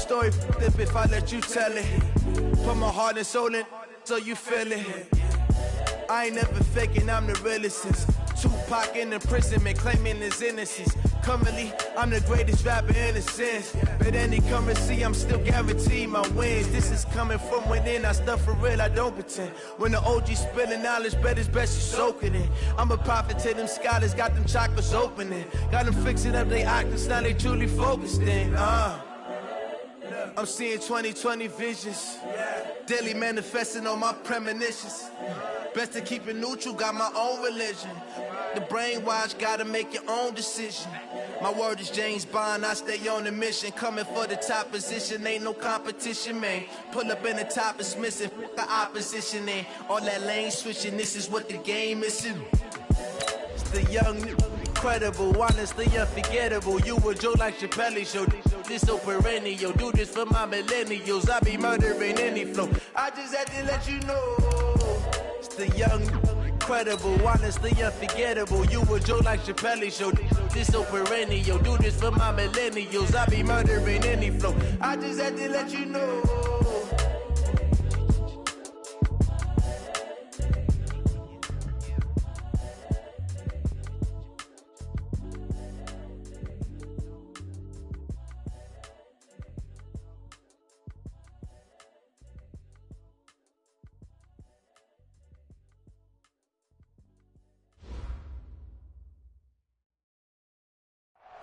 story if I let you tell it. Put my heart and soul in so you feel it. I ain't never faking, I'm the realest since Tupac in imprisonment, claiming his innocence. Currently, I'm the greatest rapper in a sense. But any currency, I'm still guaranteed my wins. This is coming from within, I stuff for real, I don't pretend. When the OG spilling knowledge, bet it's best you soak it in. I'm a prophet to them scholars, got them chakras opening. Got them fixing up their octaves, now they truly focused in. I'm seeing 2020 visions. Daily manifesting on my premonitions. Best to keep it neutral, got my own religion. The brainwash, gotta make your own decision. My word is James Bond, I stay on the mission. Coming for the top position, ain't no competition, man. Pull up in the top, it's missing, the opposition, ain't all that lane switching, this is what the game is. It's the young, incredible, honestly unforgettable. You a Joe like Chappelle show, this so perennial. Do this for my millennials, I be murdering any flow. I just had to let you know. It's the young, incredible, honestly unforgettable. You a Joe like Chappelle show, this so perennial. Do this for my millennials, I be murdering any flow. I just had to let you know.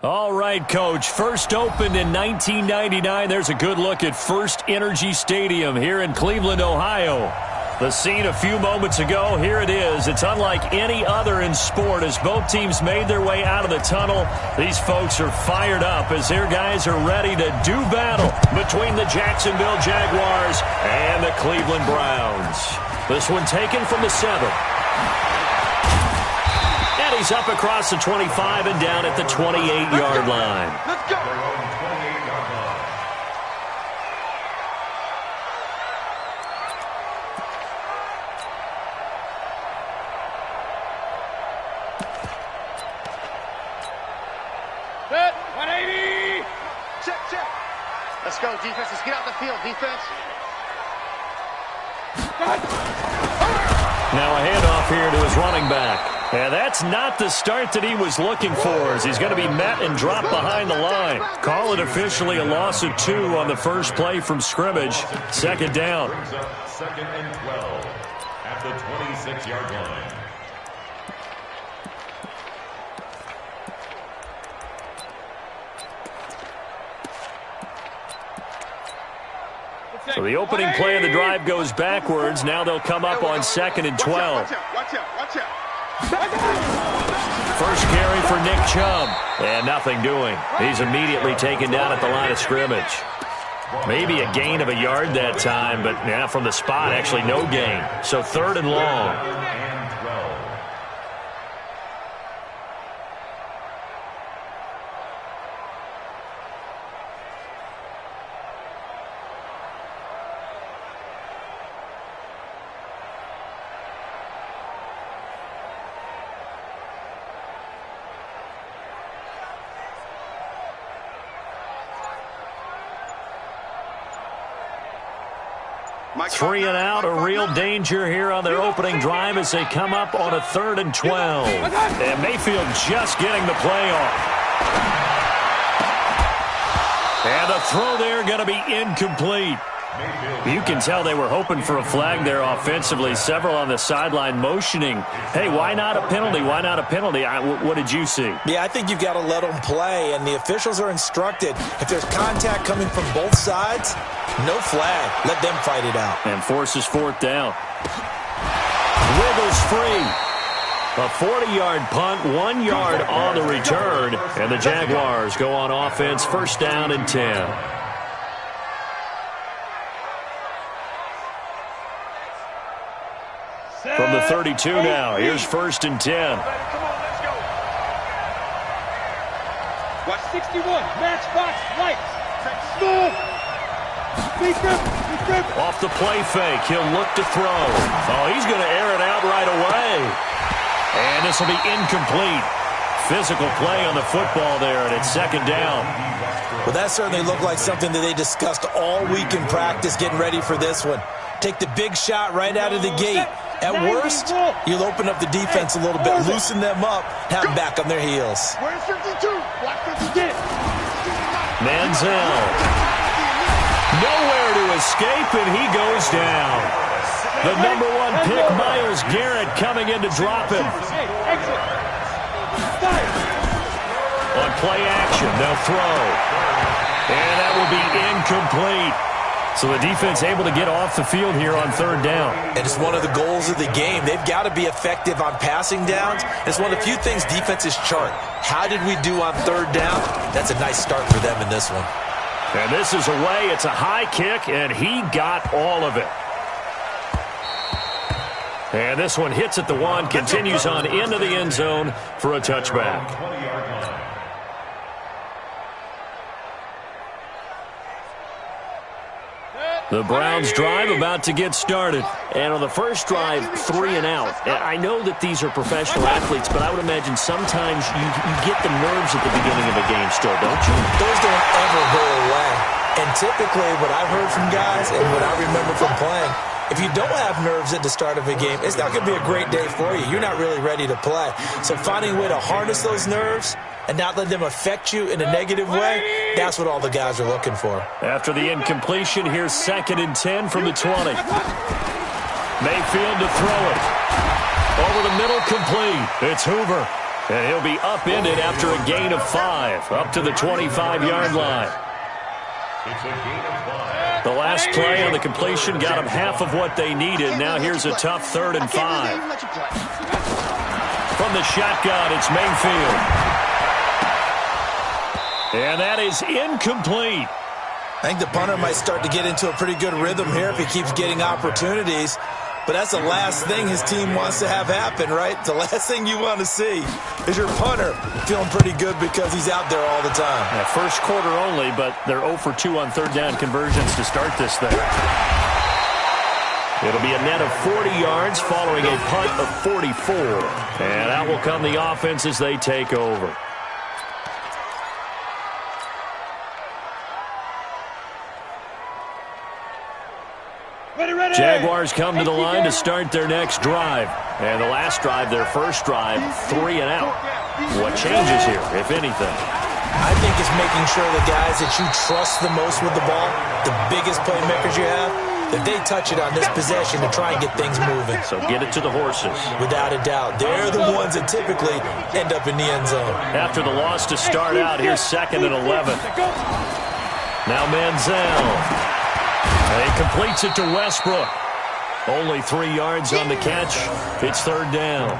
All right, Coach. First opened in 1999. There's a good look at First Energy Stadium here in Cleveland, Ohio. The scene a few moments ago, here it is. It's unlike any other in sport as both teams made their way out of the tunnel. These folks are fired up as their guys are ready to do battle between the Jacksonville Jaguars and the Cleveland Browns. This one taken from the 7. And he's up across the 25 and down at the 28-yard line. Let's go. Set. 180. Check. Let's go, defense. Let's get out the field, defense. Now a handoff here to his running back. And that's not the start that he was looking for as he's going to be met and dropped behind the line. Call it officially a loss of 2 on the first play from scrimmage. Second down. Second and 12 at the 26-yard line. So the opening play of the drive goes backwards. Now they'll come up on 2nd and 12. Watch out. First carry for Nick Chubb. And nothing doing. He's immediately taken down at the line of scrimmage. Maybe a gain of a yard that time, but from the spot, actually no gain. So 3rd and long. Three and out, a real danger here on their opening drive as they come up on a 3rd and 12. And Mayfield just getting the play off. And the throw there going to be incomplete. You can tell they were hoping for a flag there offensively. Several on the sideline motioning, hey, why not a penalty? Why not a penalty? What did you see? Yeah, I think you've got to let them play, and the officials are instructed. If there's contact coming from both sides, no flag. Let them fight it out. And forces 4th down. Wiggles free. A 40-yard punt, 1 yard on the return. And the Jaguars go on offense, 1st down and 10. From the 32 now, here's 1st and 10. Come on, let's go. Watch 61. Matchbox lights. Smooth. Off the play fake, he'll look to throw. Oh, he's going to air it out right away. And this will be incomplete. physical play on the football there, and it's second down. Well, that certainly looked like something that they discussed all week in practice getting ready for this one. Take the big shot right out of the gate. At worst, you'll open up the defense a little bit, loosen them up, have them back on their heels. Where's 52? Black 52. Manziel. Nowhere to escape, and he goes down. The number 1 pick, Myles Garrett, coming in to drop him. On play action, they'll throw. And that will be incomplete. So the defense able to get off the field here on third down. And it's one of the goals of the game. They've got to be effective on passing downs. It's one of the few things defenses chart. How did we do on third down? That's a nice start for them in this one. And this is away. It's a high kick, and he got all of it. And this one hits at the 1, continues on into the end zone for a touchback. The Browns drive about to get started. And on the first drive, 3 and out. And I know that these are professional athletes, but I would imagine sometimes you get the nerves at the beginning of a game still, don't you? Those don't ever go away. And typically what I've heard from guys and what I remember from playing, if you don't have nerves at the start of a game, it's not going to be a great day for you. You're not really ready to play. So finding a way to harness those nerves and not let them affect you in a negative way, that's what all the guys are looking for. After the incompletion, here's 2nd and 10 from the 20. Mayfield to throw it. Over the middle, complete. It's Hoover. And he'll be upended after a gain of 5, up to the 25-yard line. It's a gain of 5. The last play on the completion got them half of what they needed. Now here's a tough 3rd and 5. From the shotgun, it's Mayfield. And that is incomplete. I think the punter might start to get into a pretty good rhythm here if he keeps getting opportunities. But that's the last thing his team wants to have happen, right? The last thing you want to see is your punter feeling pretty good because he's out there all the time. Yeah, first quarter only, but they're 0 for 2 on third down conversions to start this thing. It'll be a net of 40 yards following a punt of 44. And out will come the offense as they take over. Jaguars come to the line to start their next drive. And the last drive, their first drive, 3 and out. What changes here, if anything? I think it's making sure the guys that you trust the most with the ball, the biggest playmakers you have, that they touch it on this possession to try and get things moving. So get it to the horses. Without a doubt. They're the ones that typically end up in the end zone. After the loss to start out, here's 2nd and 11. Now Manziel. And he completes it to Westbrook. Only 3 yards on the catch. It's 3rd down.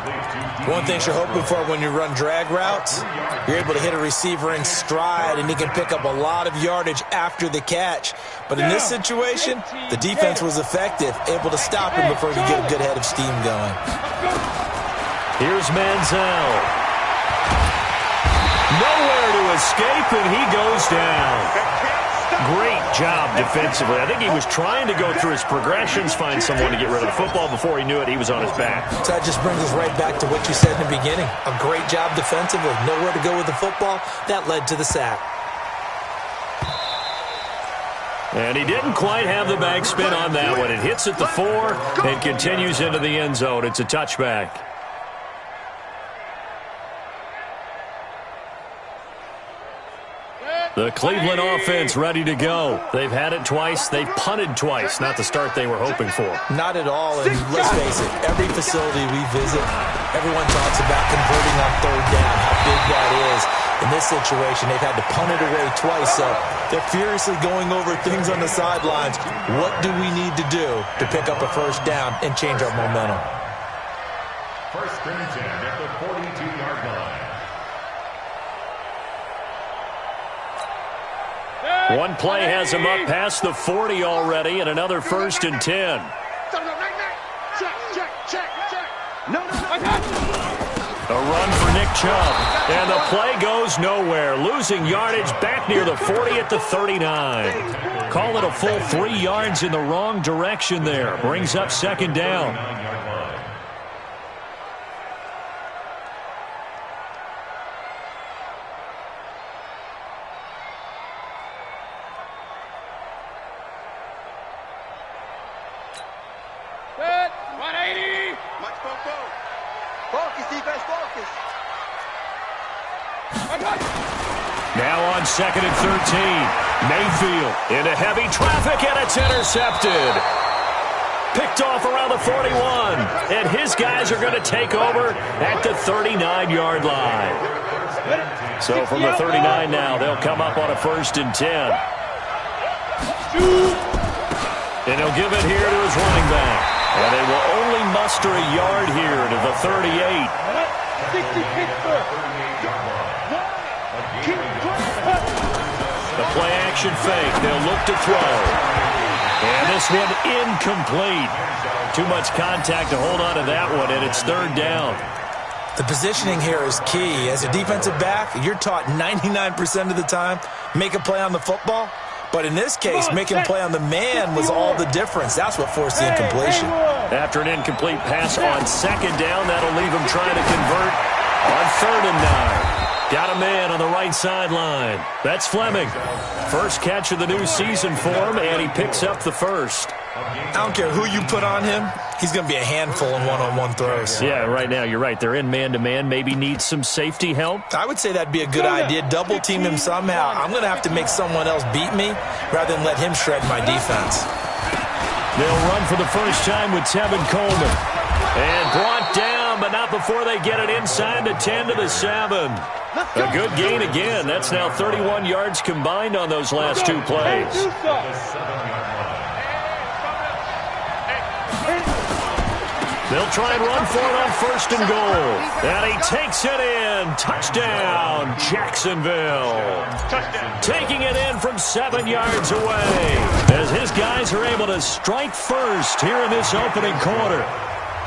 One thing you're hoping for when you run drag routes, you're able to hit a receiver in stride, and he can pick up a lot of yardage after the catch. But in this situation, the defense was effective, able to stop him before he could get a good head of steam going. Here's Manziel. Nowhere to escape, and he goes down. Great job defensively. I think he was trying to go through his progressions, find someone to get rid of the football. Before he knew it, he was on his back. So that just brings us right back to what you said in the beginning. A great job defensively. Nowhere to go with the football. That led to the sack. And he didn't quite have the backspin on that one. It hits at the 4 and continues into the end zone. It's a touchback. The Cleveland offense ready to go. They've had it twice. They've punted twice. Not the start they were hoping for. Not at all. And let's face it, every facility we visit, everyone talks about converting on third down, how big that is. In this situation, they've had to punt it away twice. So they're furiously going over things on the sidelines. What do we need to do to pick up a first down and change our momentum? 1st and 10 at the 42-yard line. One play has him up past the 40 already, and another 1st and 10. A run for Nick Chubb, and the play goes nowhere. Losing yardage back near the 40 at the 39. Call it a full 3 yards in the wrong direction there. Brings up 2nd down. Focus, defense, focus. Now on 2nd and 13. Mayfield into heavy traffic, and it's intercepted. Picked off around the 41. And his guys are going to take over at the 39-yard line. So from the 39 now, they'll come up on a 1st and 10. And he'll give it here to his running back. And they will only muster a yard here to the 38. The play-action fake. They'll look to throw. And this one incomplete. Too much contact to hold on to that one, and it's 3rd down. The positioning here is key. As a defensive back, you're taught 99% of the time, make a play on the football. But in this case, making a play on the man was all the difference. That's what forced the incompletion. After an incomplete pass on 2nd down, that'll leave him trying to convert on 3rd and 9. Got a man on the right sideline. That's Fleming. First catch of the new season for him, and he picks up the first. I don't care who you put on him. He's going to be a handful in one-on-one throws. Yeah, right now, you're right. They're in man-to-man. Maybe needs some safety help. I would say that'd be a good idea. Double-team him somehow. I'm going to have to make someone else beat me rather than let him shred my defense. They'll run for the first time with Tevin Coleman. And brought down, but not before they get it inside the 10 to the 7. A good gain again. That's now 31 yards combined on those last 2 plays. They'll try and run for it on 1st and goal. And he takes it in. Touchdown, Jacksonville. Taking it in from 7 yards away as his guys are able to strike first here in this opening quarter.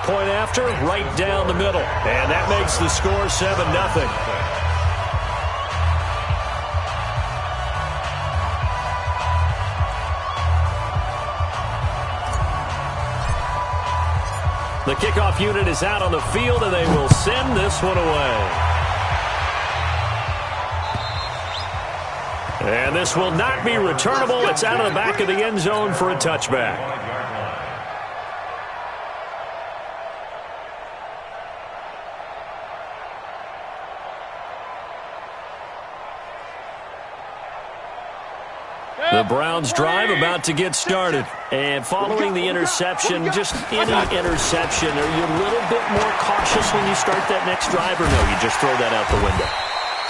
Point after, right down the middle. And that makes the score 7-0. The kickoff unit is out on the field, and they will send this one away. And this will not be returnable. It's out of the back of the end zone for a touchback. The Browns drive about to get started. And following the interception, just any interception, are you a little bit more cautious when you start that next drive, or no, you just throw that out the window?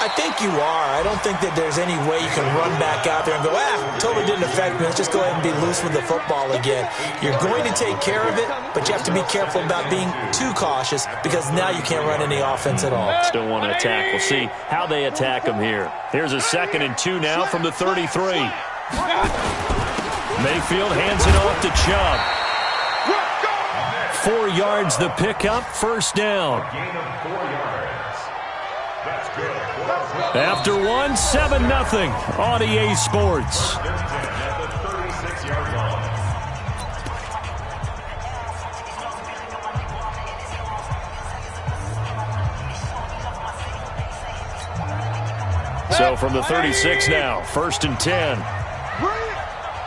I think you are. I don't think that there's any way you can run back out there and go, totally didn't affect me. Let's just go ahead and be loose with the football again. You're going to take care of it, but you have to be careful about being too cautious because now you can't run any offense at all. Still want to attack. We'll see how they attack them here. Here's a 2nd and 2 now from the 33. Mayfield hands it off to Chubb. 4 yards the pickup, 1st down. After 1, 7-0 on EA Sports. So from the 36 now, 1st and 10.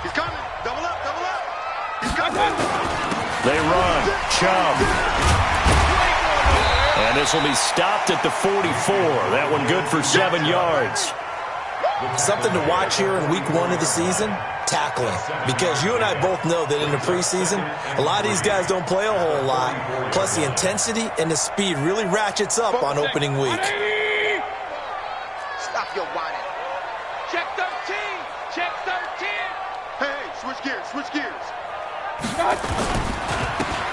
He's coming. Double up, double up. He's coming. They run. Chubb. And this will be stopped at the 44. That one good for 7 yards. Something to watch here in week 1 of the season, tackling. Because you and I both know that in the preseason, a lot of these guys don't play a whole lot. Plus the intensity and the speed really ratchets up on opening week. Stop your whining. Check 13. Check 13. Hey, switch gears, switch gears.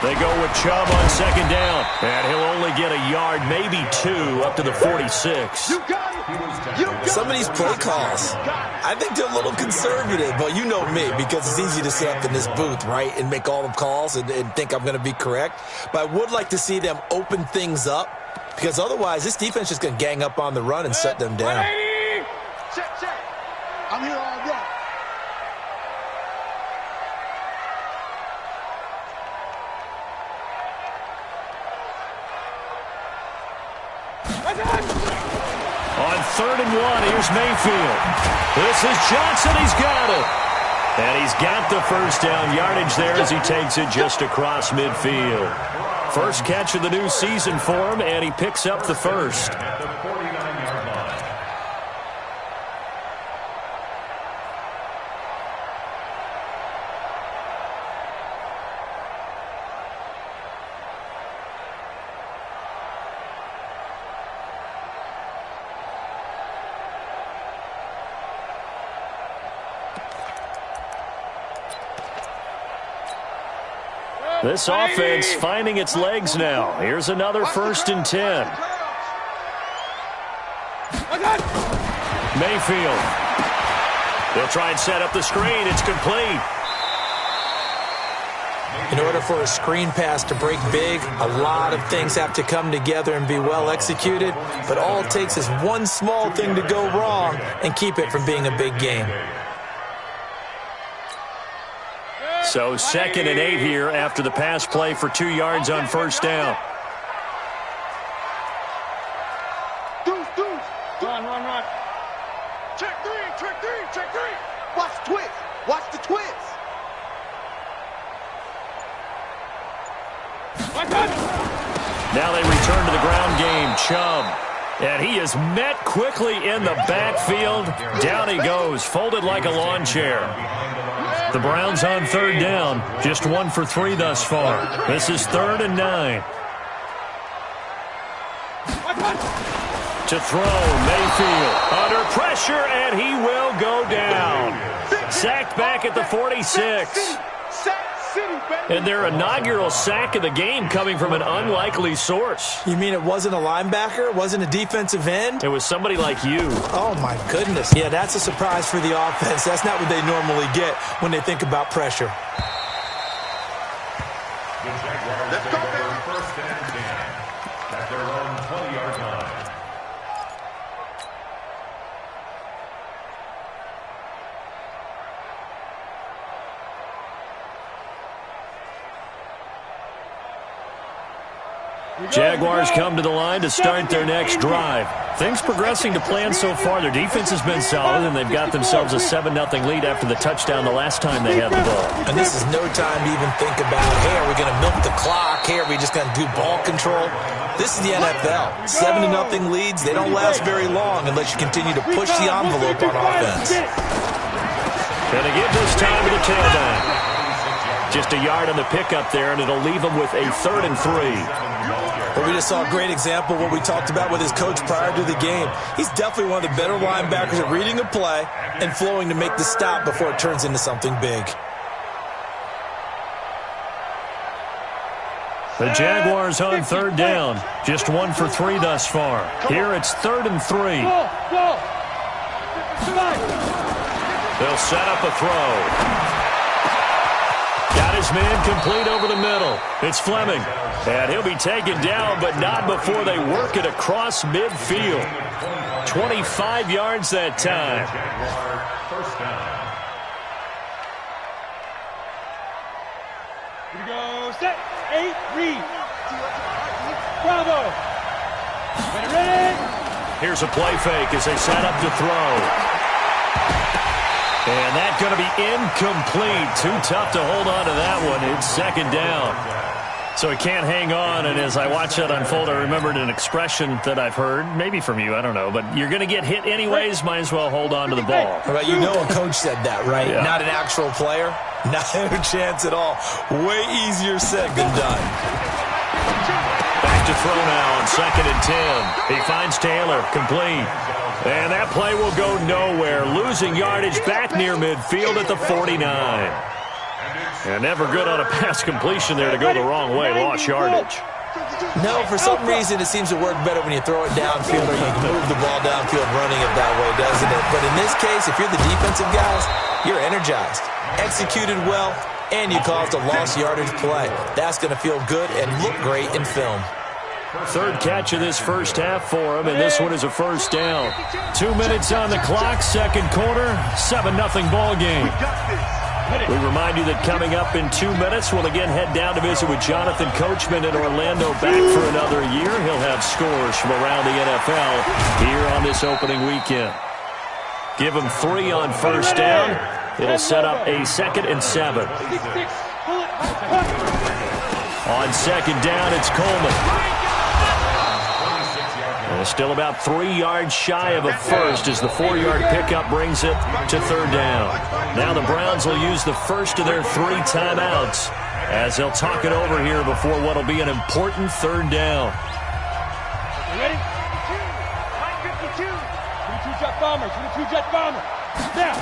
They go with Chubb on 2nd down. And he'll only get a yard, maybe 2, up to the 46. You got it. You got Some of these play calls, I think they're a little conservative, but you know me, because it's easy to sit up in this booth, right, and make all the calls and think I'm going to be correct. But I would like to see them open things up, because otherwise this defense is just going to gang up on the run and shut them down. Check, check. I'm here all day. On 3rd and 1, here's Mayfield. This is Johnson. He's got it. And he's got the 1st down yardage there as he takes it just across midfield. First catch of the new season for him, and he picks up the first. At the 49-yard line. This offense finding its legs now. Here's another 1st and 10. Mayfield. They'll try and set up the screen. It's complete. In order for a screen pass to break big, a lot of things have to come together and be well executed, but all it takes is one small thing to go wrong and keep it from being a big game. So 2nd and 8 here after the pass play for 2 yards on 1st down. Run. Check three. Watch the twist. Watch the twist. Now they return to the ground game. Chubb. And he is met quickly in the backfield. Down he goes, folded like a lawn chair. The Browns on 3rd down, just 1 for 3 thus far. This is 3rd and 9. To throw, Mayfield under pressure, and he will go down. Sacked back at the 46. And their inaugural sack of the game coming from an unlikely source. You mean it wasn't a linebacker? It wasn't a defensive end? It was somebody like you. Oh, my goodness. Yeah, that's a surprise for the offense. That's not what they normally get when they think about pressure. The Jaguars take over 1st and 10 at their own 20-yard line. Jaguars come to the line to start their next drive. Things progressing to plan so far. Their defense has been solid, and they've got themselves a 7-0 lead after the touchdown the last time they had the ball. And this is no time to even think about, hey, are we going to milk the clock? Hey, are we just going to do ball control? This is the NFL. 7-0 leads, they don't last very long unless you continue to push the envelope on offense. Gonna give this time to the tailback. Just a yard on the pickup there, and it'll leave them with a 3rd and 3. But we just saw a great example of what we talked about with his coach prior to the game. He's definitely one of the better linebackers at reading a play and flowing to make the stop before it turns into something big. The Jaguars on 3rd down. Just 1 for 3 thus far. Here it's 3rd and 3. They'll set up a throw. Got his man complete over the middle. It's Fleming. And he'll be taken down, but not before they work it across midfield. 25 yards that time. First down. Here we go. Set. 8. Read. Bravo. Ready. Here's a play fake as they set up to throw. And that's going to be incomplete. Too tough to hold on to that one. It's 2nd down. So he can't hang on, and as I watch that unfold, I remembered an expression that I've heard, maybe from you, I don't know, but you're going to get hit anyways, might as well hold on to the ball. Well, you know a coach said that, right? Yeah. Not an actual player? Not a chance at all. Way easier said than done. Back to throw now on 2nd and 10. He finds Taylor, complete. And that play will go nowhere. Losing yardage back near midfield at the 49. And never good on a pass completion there to go the wrong way. Lost yardage. No, for some reason it seems to work better when you throw it downfield or you can move the ball downfield running it that way, doesn't it? But in this case, if you're the defensive guys, you're energized, executed well, and you caused a lost yardage play. That's going to feel good and look great in film. 3rd catch of this first half for him, and this one is a 1st down. 2 minutes on the clock, 2nd quarter, 7-0 ball game. We remind you that coming up in 2 minutes, we'll again head down to visit with Jonathan Coachman in Orlando, back for another year. He'll have scores from around the NFL here on this opening weekend. Give him 3 on 1st down. It'll set up a 2nd and 7. On second down, it's Coleman. And still about 3 yards shy of a first as the 4-yard pickup brings it to third down. Now the Browns will use the first of their 3 timeouts as they'll talk it over here before what will be an important third down. Ready? 52. 22-jet bomber. 22-jet bomber. Now.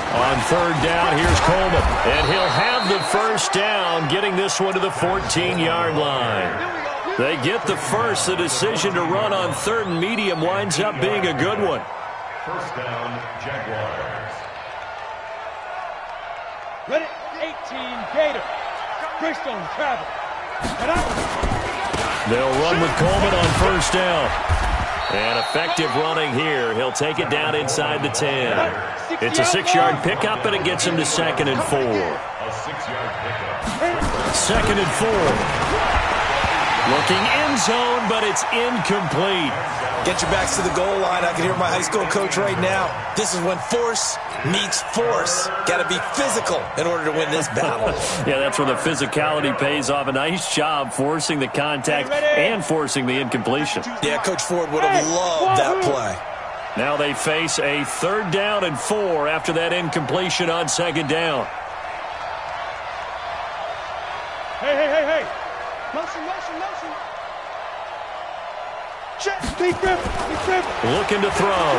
On third down, here's Coleman. And he'll have the first down, getting this one to the 14-yard line. They get the first. The decision to run on third and medium winds up being a good one. First down, Jaguars. Ready? 18 Gator. Greystone travel. And out. They'll run with Coleman on first down. And effective running here. He'll take it down inside the 10. It's a 6-yard pickup, and it gets him to 2nd and 4. A 6-yard pickup. 2nd and 4. Looking end zone, but it's incomplete. Get your backs to the goal line. I can hear my high school coach right now. This is when force meets force. Got to be physical in order to win this battle. Yeah, that's where the physicality pays off. A nice job forcing the contact and forcing the incompletion. Yeah, Coach Ford would have loved that play. Now they face a 3rd down and 4 after that incompletion on 2nd down. Hey. Motion. Check. Be driven. Looking to throw.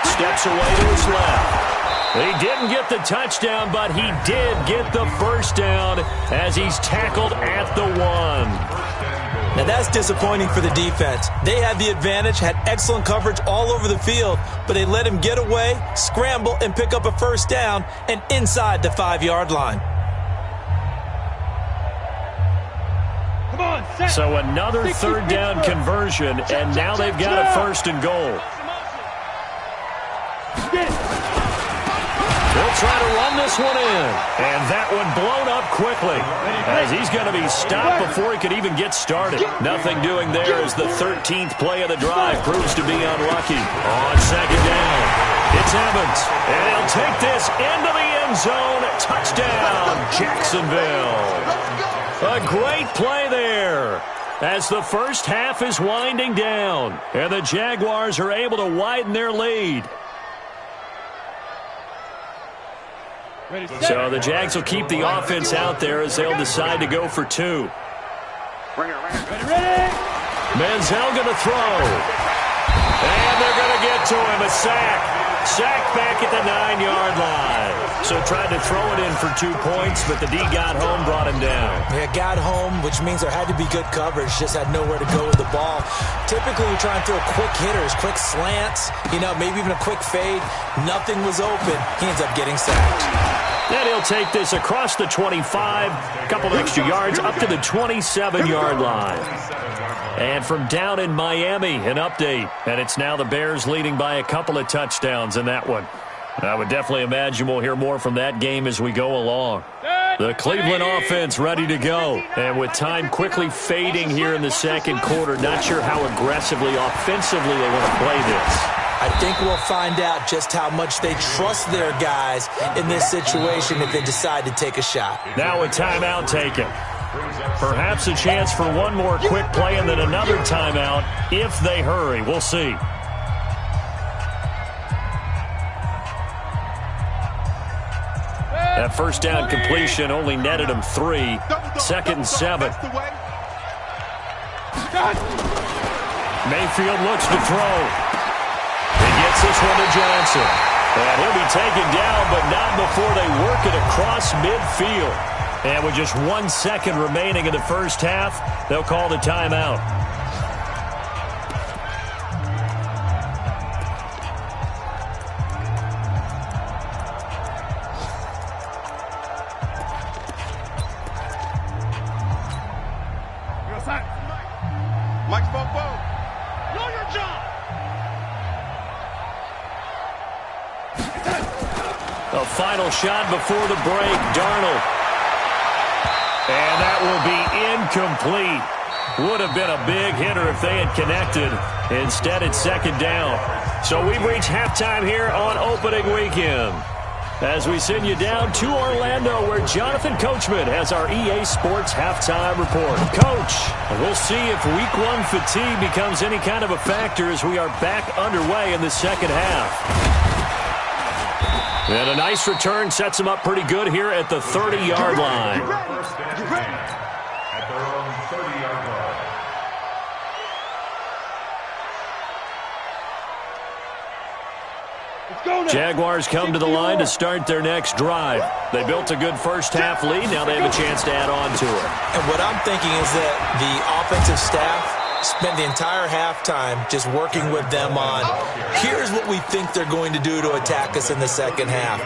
Steps away to his left. He didn't get the touchdown, but he did get the first down as he's tackled at the 1. Now that's disappointing for the defense. They had the advantage, had excellent coverage all over the field, but they let him get away, scramble, and pick up a first down and inside the 5-yard line. So another 3rd down conversion, and now they've got a 1st and goal. They'll try to run this one in, and that one blown up quickly as he's going to be stopped before he could even get started. Nothing doing there as the 13th play of the drive proves to be unlucky. On 2nd down, it's Evans, and he'll take this into the end zone. Touchdown, Jacksonville. A great play there as the first half is winding down, and the Jaguars are able to widen their lead. So the Jags will keep the offense out there as they'll decide to go for 2. Manziel going to throw. And they're going to get to him. A sack. Sack back at the 9-yard line. So tried to throw it in for 2 points, but the D got home, brought him down. Yeah, got home, which means there had to be good coverage. Just had nowhere to go with the ball. Typically, you try and throw quick hitters, quick slants, maybe even a quick fade. Nothing was open. He ends up getting sacked. And he'll take this across the 25, a couple of extra yards, up to the 27-yard line. And from down in Miami, an update. And it's now the Bears leading by a couple of touchdowns in that one. I would definitely imagine we'll hear more from that game as we go along. The Cleveland offense ready to go. And with time quickly fading here in the second quarter, not sure how aggressively, offensively they want to play this. I think we'll find out just how much they trust their guys in this situation if they decide to take a shot. Now a timeout taken. Perhaps a chance for one more quick play and then another timeout if they hurry. We'll see. That first down completion only netted him 3. 2nd and 7. Mayfield looks to throw. He gets this one to Johnson. And he'll be taken down, but not before they work it across midfield. And with just 1 second remaining in the first half, they'll call the timeout. Mike's Bobo. Know your job. A final shot before the break, Darnold. And that will be incomplete. Would have been a big hitter if they had connected. Instead, it's 2nd down. So we've reached halftime here on opening weekend. As we send you down to Orlando, where Jonathan Coachman has our EA Sports halftime report. Coach, we'll see if Week 1 fatigue becomes any kind of a factor as we are back underway in the second half. And a nice return sets them up pretty good here at the 30-yard line. At their own 30-yard line. Jaguars come to the line to start their next drive. They built a good first-half lead. Now they have a chance to add on to it. And what I'm thinking is that the offensive staff spent the entire halftime just working with them on, here's what we think they're going to do to attack us in the second half.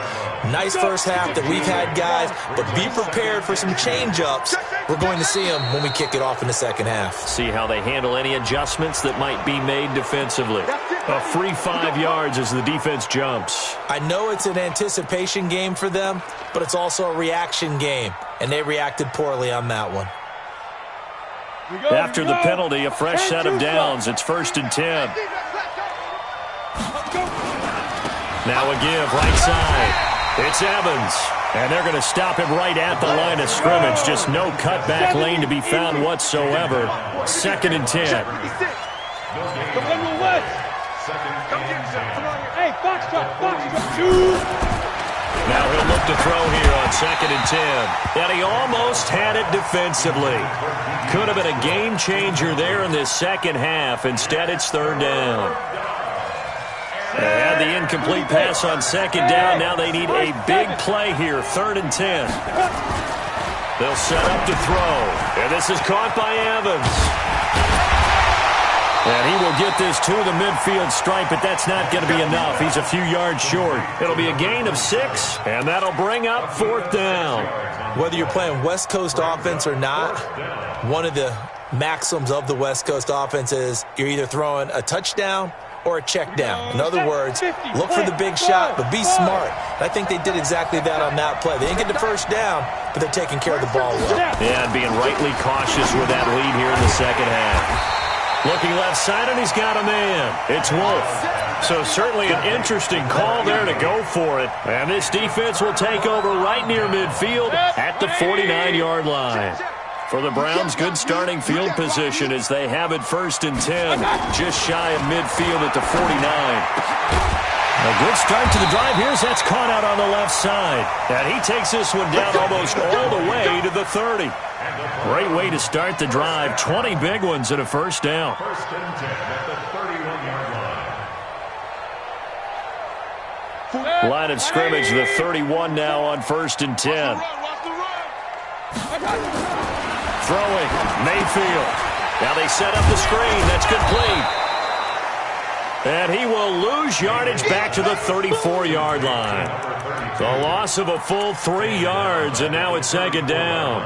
Nice first half that we've had, guys, but be prepared for some change-ups. We're going to see them when we kick it off in the second half. See how they handle any adjustments that might be made defensively. A free 5 yards as the defense jumps. I know it's an anticipation game for them, but it's also a reaction game, and they reacted poorly on that one. After the penalty, a fresh set of downs. It's 1st and 10. Now a give right side. It's Evans. And they're going to stop him right at the line of scrimmage. Just no cutback lane to be found whatsoever. 2nd and 10. Now he'll look to throw here on 2nd and 10. And he almost had it defensively. Could have been a game changer there in this second half. Instead, it's 3rd down. They had the incomplete pass on 2nd down. Now they need a big play here. 3rd and 10. They'll set up to throw. And this is caught by Evans. And he will get this to the midfield stripe, but that's not going to be enough. He's a few yards short. It'll be a gain of 6, and that'll bring up 4th down. Whether you're playing West Coast offense or not, one of the maxims of the West Coast offense is you're either throwing a touchdown or a check down. In other words, look for the big shot, but be smart. I think they did exactly that on that play. They didn't get the first down, but they're taking care of the ball well. Yeah, and being rightly cautious with that lead here in the second half. Looking left side, and he's got a man. It's Wolf. So certainly an interesting call there to go for it. And this defense will take over right near midfield at the 49-yard line. For the Browns, good starting field position as they have it 1st and 10, just shy of midfield at the 49. A good start to the drive. Here's that's caught out on the left side. And he takes this one down almost all the way to the 30. Great way to start the drive. 20 big ones and a 1st down. 1st and 10 at the 31-yard line. Line of scrimmage, the 31 now on 1st and 10. Throwing, Mayfield. Now they set up the screen. That's complete. And he will lose yardage back to the 34-yard line. The loss of a full 3 yards, and now it's 2nd down.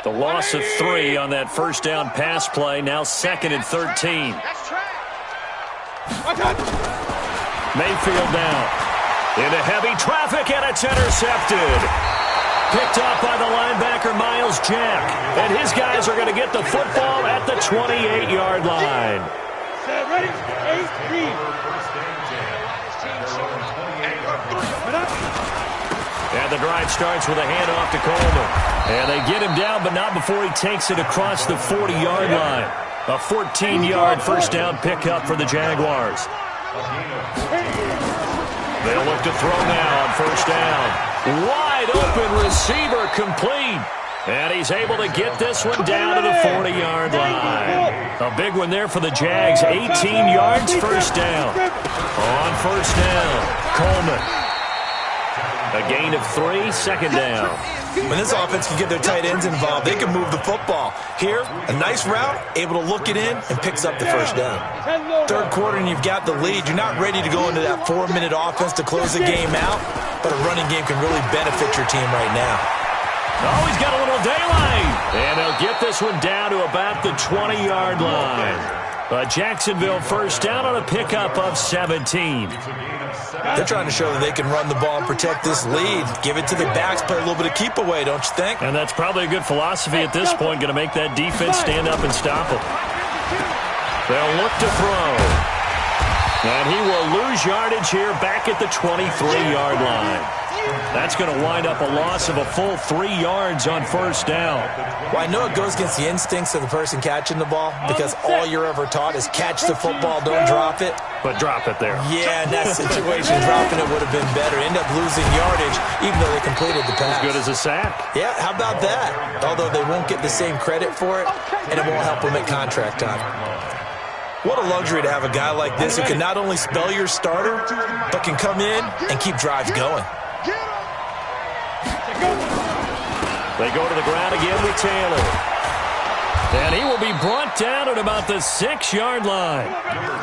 The loss of 3 on that 1st down pass play. Now 2nd and 13. Mayfield down. Into heavy traffic, and it's intercepted. Picked up by the linebacker, Miles Jack. And his guys are going to get the football at the 28-yard line. And the drive starts with a handoff to Coleman. And they get him down, but not before he takes it across the 40-yard line. A 14-yard 1st down pickup for the Jaguars. They'll look to throw now on 1st down. Wide open receiver complete. And he's able to get this one down to the 40-yard line. A big one there for the Jags. 18 yards, 1st down. On 1st down, Coleman. A gain of 3, 2nd down. When this offense can get their tight ends involved, they can move the football. Here, a nice route, able to look it in, and picks up the 1st down. 3rd quarter, and you've got the lead. You're not ready to go into that 4-minute offense to close the game out, but a running game can really benefit your team right now. Oh, he's got a little daylight. And they'll get this one down to about the 20-yard line. Jacksonville 1st down on a pickup of 17. They're trying to show that they can run the ball and protect this lead. Give it to the backs, play a little bit of keep away, don't you think? And that's probably a good philosophy at this point, going to make that defense stand up and stop it. They'll look to throw. And he will lose yardage here back at the 23-yard line. That's going to wind up a loss of a full 3 yards on first down. Well, I know it goes against the instincts of the person catching the ball because all you're ever taught is catch the football, don't drop it. But drop it there. Yeah, in that situation, dropping it would have been better. End up losing yardage, even though they completed the pass. As good as a sack. Yeah, how about that? Although they won't get the same credit for it, and it won't help them at contract time. What a luxury to have a guy like this who can not only spell your starter, but can come in and keep drives going. They go to the ground again with Taylor. And he will be brought down at about the 6-yard line.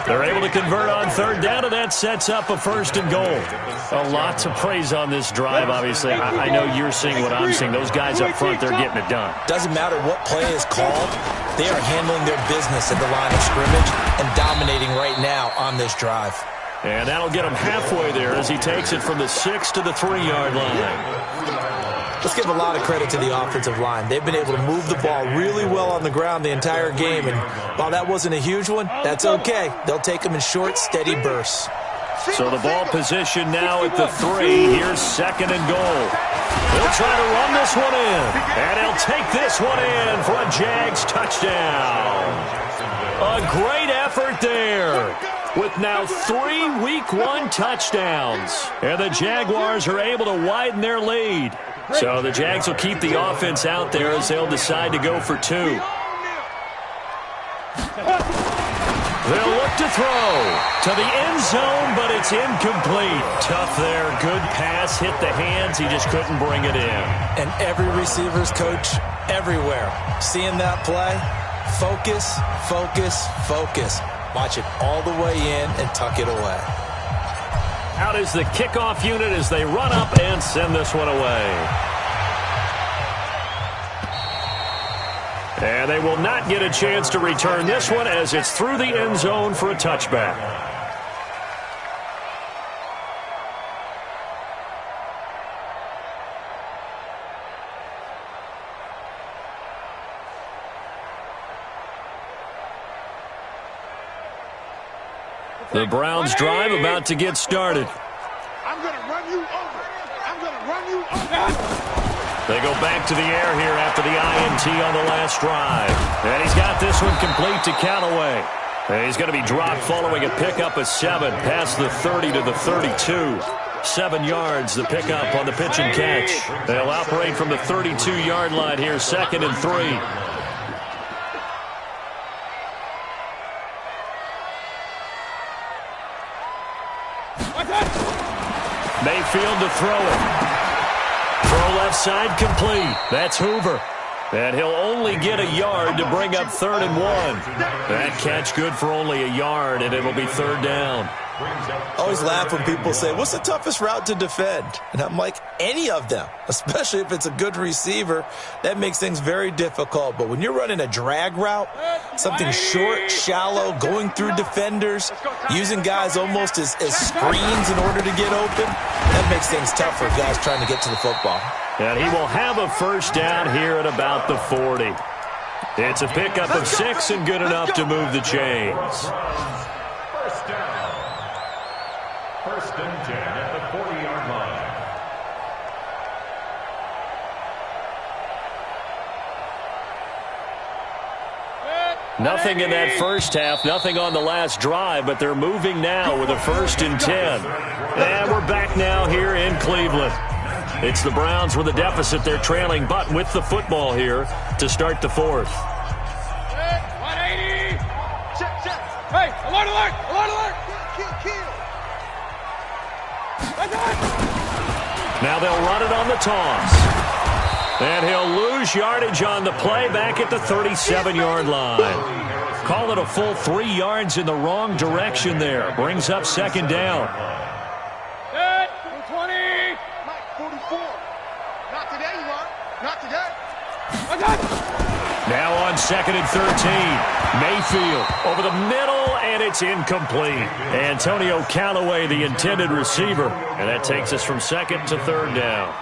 They're able to convert on third down, and that sets up a first and goal. A lot to praise on this drive, obviously. I know you're seeing what I'm seeing. Those guys up front, they're getting it done. Doesn't matter what play is called. They are handling their business at the line of scrimmage and dominating right now on this drive. And that'll get him halfway there as he takes it from the 6 to the 3-yard line. Let's give a lot of credit to the offensive line. They've been able to move the ball really well on the ground the entire game, and while that wasn't a huge one, that's okay. They'll take them in short, steady bursts. So the ball position now at the 3. Here's second and goal. They'll try to run this one in, and he'll take this one in for a Jags touchdown. A great effort there, with now 3 Week 1 touchdowns. And the Jaguars are able to widen their lead. So the Jags will keep the offense out there as they'll decide to go for 2. They'll look to throw to the end zone, but it's incomplete. Tough there. Good pass. Hit the hands. He just couldn't bring it in. And every receiver's coach everywhere. Seeing that play, focus, focus, focus. Watch it all the way in and tuck it away. Out is the kickoff unit as they run up and send this one away. And they will not get a chance to return this one as it's through the end zone for a touchback. The Browns drive about to get started. I'm going to run you over. I'm going to run you over. They go back to the air here after the INT on the last drive. And he's got this one complete to Callaway. And he's going to be dropped following a pickup of 7 past the 30 to the 32. 7 yards, the pickup on the pitch and catch. They'll operate from the 32-yard line here, second and 3. Mayfield to throw it. Throw left side complete. That's Hoover. And he'll only get a yard to bring up 3rd and 1. That catch good for only a yard, and it'll be 3rd down. I always laugh when people say, what's the toughest route to defend? And I'm like, any of them, especially if it's a good receiver. That makes things very difficult. But when you're running a drag route, something short, shallow, going through defenders, using guys almost as screens in order to get open, that makes things tough for guys trying to get to the football. And he will have a first down here at about the 40. It's a pickup of 6 and good enough to move the chains. First down. 1st and 10 at the 40-yard line. Nothing in that first half, nothing on the last drive, but they're moving now with a 1st and 10. And we're back now here in Cleveland. It's the Browns with a deficit. They're trailing, but with the football here to start the 4th. 180. Hey, alert, alert, alert, alert. Kill. Now they'll run it on the toss. And he'll lose yardage on the play back at the 37-yard line. Call it a full 3 yards in the wrong direction there. Brings up 2nd down. 20. 44. Not today, you are. Not today. Now on 2nd and 13. Mayfield over the middle, and it's incomplete. Antonio Callaway, the intended receiver. And that takes us from 2nd to 3rd down.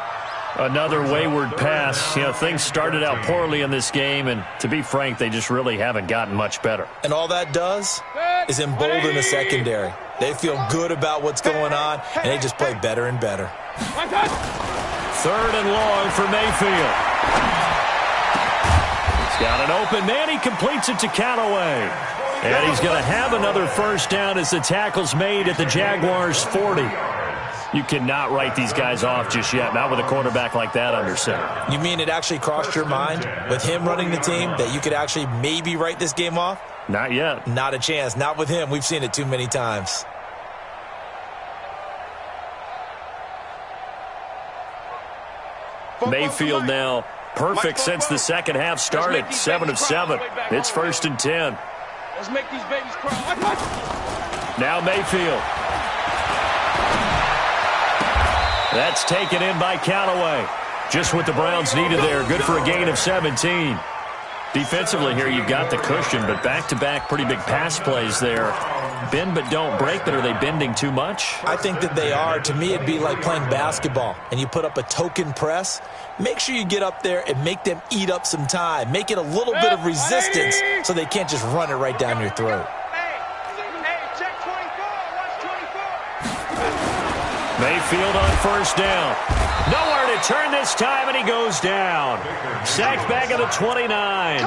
Another wayward pass. You know, things started out poorly in this game, and to be frank, they just really haven't gotten much better. And all that does is embolden the secondary. They feel good about what's going on, and they just play better and better. 3rd and long for Mayfield. He's got an open man. He completes it to Callaway. And he's going to have another first down as the tackle's made at the Jaguars' 40. You cannot write these guys off just yet, not with a quarterback like that under center. You mean it actually crossed your mind with him running the team that you could actually maybe write this game off? Not yet. Not a chance. Not with him. We've seen it too many times. Mayfield now perfect since the second half started. 7 of 7. It's 1st and 10. Let's make these babies cry. Now Mayfield. That's taken in by Callaway. Just what the Browns needed there. Good for a gain of 17. Defensively here, you've got the cushion, but back-to-back pretty big pass plays there. Bend but don't break, but are they bending too much? I think that they are. To me, it'd be like playing basketball, and you put up a token press. Make sure you get up there and make them eat up some time. Make it a little bit of resistance so they can't just run it right down your throat. Hey, check 24. Watch 24. Mayfield on first down. Nowhere to turn this time, and he goes down. Sacked back at the 29.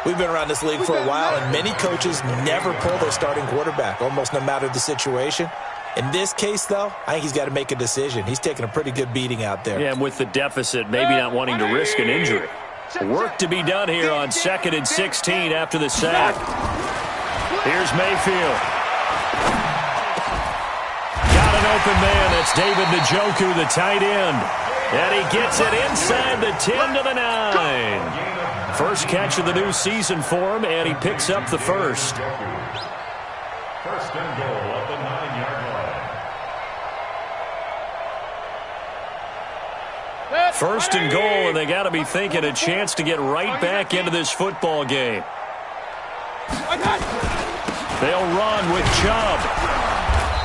We've been around this league for a while, and many coaches never pull their starting quarterback, almost no matter the situation. In this case, though, I think he's got to make a decision. He's taking a pretty good beating out there. Yeah, and with the deficit, maybe not wanting to risk an injury. Work to be done here on 2nd and 16 after the sack. Here's Mayfield. Got an open man. That's David Njoku, the tight end. And he gets it inside the 10 to the 9. First catch of the new season for him, and he picks up the first. 1st and goal at the 9-yard line. 1st and goal, and they got to be thinking a chance to get right back into this football game. They'll run with Chubb.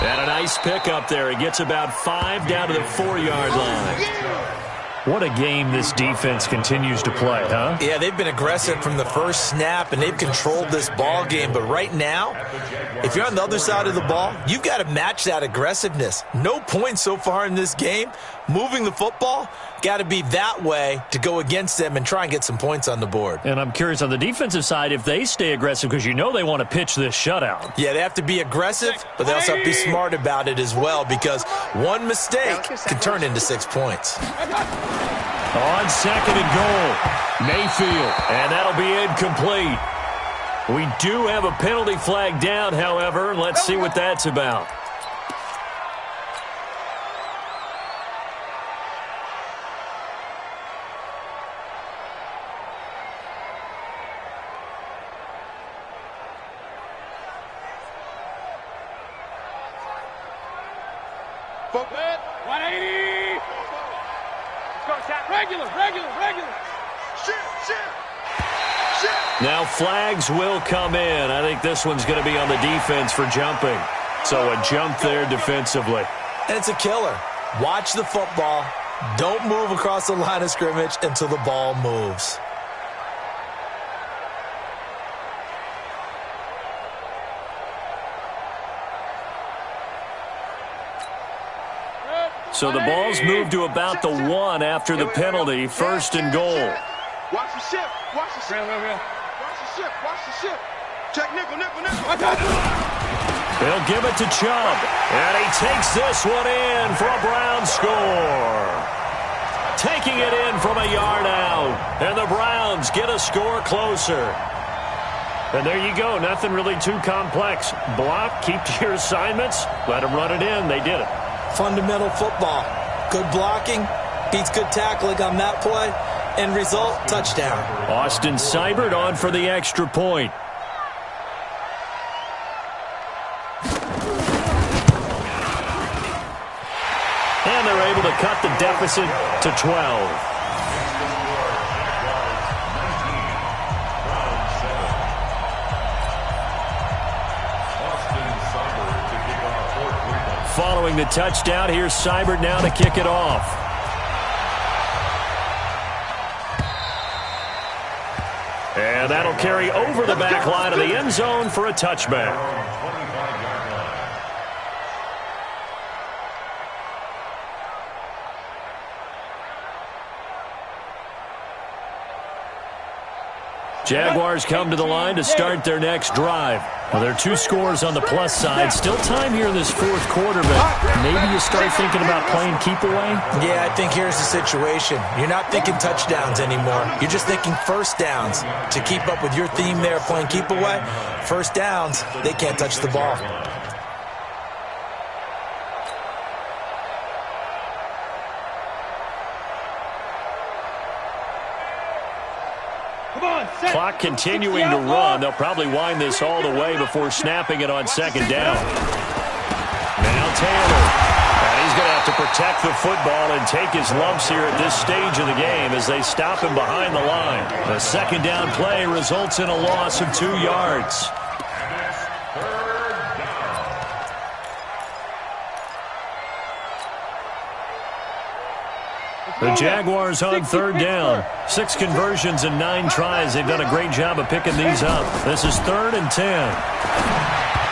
And a nice pickup there. He gets about 5 down to the 4-yard line. What a game this defense continues to play, huh? Yeah, they've been aggressive from the first snap, and they've controlled this ball game. But right now, if you're on the other side of the ball, you've got to match that aggressiveness. No points so far in this game. Moving the football, got to be that way to go against them and try and get some points on the board. And I'm curious on the defensive side if they stay aggressive, because you know they want to pitch this shutout. Yeah, they have to be aggressive, but they also have to be smart about it as well, because one mistake can turn into 6 points. On 2nd and goal, Mayfield, and that'll be incomplete. We do have a penalty flag down, however. Let's see what that's about. Football. 180. Let's go, Tap. Regular. Shit. Now flags will come in. I think this one's going to be on the defense for jumping. So a jump there defensively. And it's a killer. Watch the football. Don't move across the line of scrimmage until the ball moves. So the ball's moved to about the 1 after the penalty. 1st and goal. Watch the ship. Watch the ship. Check nickel. They'll give it to Chubb. And he takes this one in for a Browns score. Taking it in from a yard out. And the Browns get a score closer. And there you go. Nothing really too complex. Block, keep to your assignments. Let them run it in. They did it. Fundamental football. Good blocking beats good tackling on that play. End result, touchdown. Austin Seibert on for the extra point. And they're able to cut the deficit to 12. Following the touchdown, here's Seibert now to kick it off. And that'll carry over the back line of the end zone for a touchback. Jaguars come to the line to start their next drive. Well, there are 2 scores on the plus side. Still time here in this 4th quarter, but maybe you start thinking about playing keep away? Yeah, I think here's the situation. You're not thinking touchdowns anymore. You're just thinking first downs. To keep up with your theme there, playing keep away, first downs, they can't touch the ball. Clock continuing to run. They'll probably wind this all the way before snapping it on 2nd down. Now Taylor. And he's going to have to protect the football and take his lumps here at this stage of the game as they stop him behind the line. The 2nd down play results in a loss of 2 yards. The Jaguars on 3rd down. 6 conversions and 9 tries. They've done a great job of picking these up. This is 3rd and 10.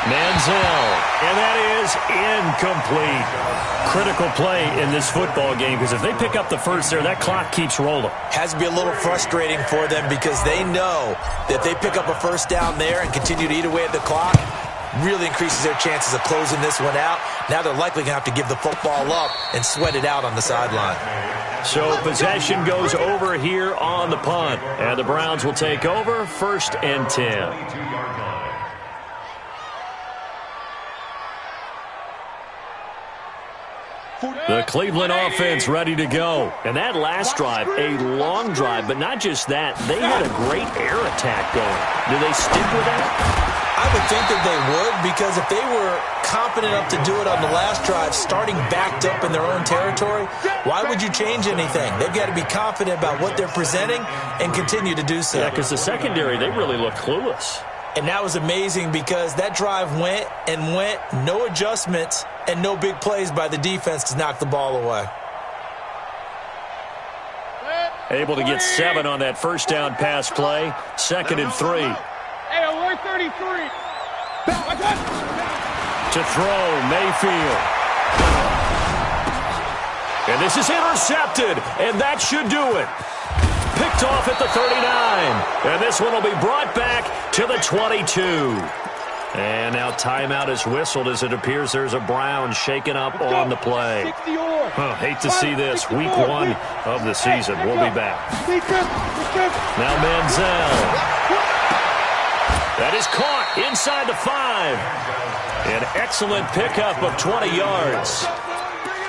Manziel. And that is incomplete. Critical play in this football game because if they pick up the first there, that clock keeps rolling. Has to be a little frustrating for them because they know that if they pick up a first down there and continue to eat away at the clock, really increases their chances of closing this one out. Now they're likely going to have to give the football up and sweat it out on the sideline. So possession goes over here on the punt. And the Browns will take over 1st and 10. The Cleveland offense ready to go. And that last drive, a long drive, but not just that. They had a great air attack going. Do they stick with that? I would think that they would because if they were confident enough to do it on the last drive, starting backed up in their own territory, why would you change anything? They've got to be confident about what they're presenting and continue to do so. Yeah, because the secondary, they really looked clueless. And that was amazing because that drive went and went, no adjustments, and no big plays by the defense to knock the ball away. Able to get 7 on that first down pass play. 2nd and 3. Hey, alert 33. To throw, Mayfield. And this is intercepted, and that should do it. Picked off at the 39. And this one will be brought back to the 22. And now timeout is whistled as it appears there's a Brown shaken up on the play. Hate to see this. Week 1 of the season. We'll be back. Now Manziel. That is caught inside the 5. An excellent pickup of 20 yards.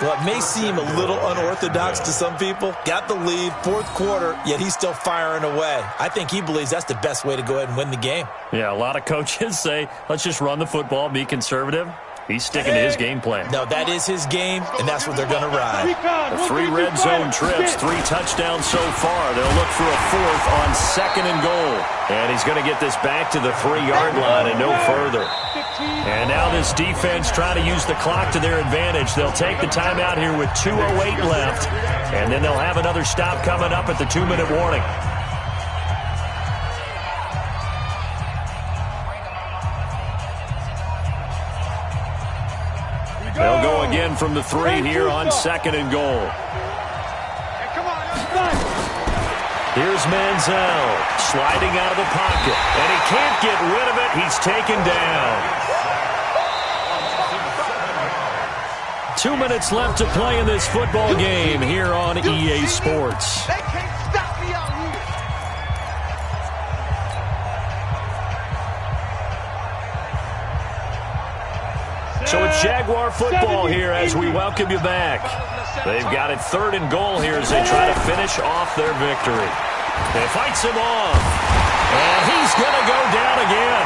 Well, it may seem a little unorthodox to some people. Got the lead, 4th quarter, yet he's still firing away. I think he believes that's the best way to go ahead and win the game. Yeah, a lot of coaches say, let's just run the football, be conservative. He's sticking to his game plan. No, that is his game, and that's what they're going to ride. 3 red zone trips, 3 touchdowns so far. They'll look for a 4th on 2nd and goal. And he's going to get this back to the 3-yard line and no further. And now this defense trying to use the clock to their advantage. They'll take the timeout here with 2:08 left. And then they'll have another stop coming up at the 2-minute warning. They'll go again from the 3 here on 2nd and goal. Here's Manziel sliding out of the pocket. And he can't get rid of it. He's taken down. 2 minutes left to play in this football game here on EA Sports. They can't stop me out here. So it's Jaguar football here as we welcome you back. They've got it 3rd and goal here as they try to finish off their victory. They fights him off. And he's going to go down again.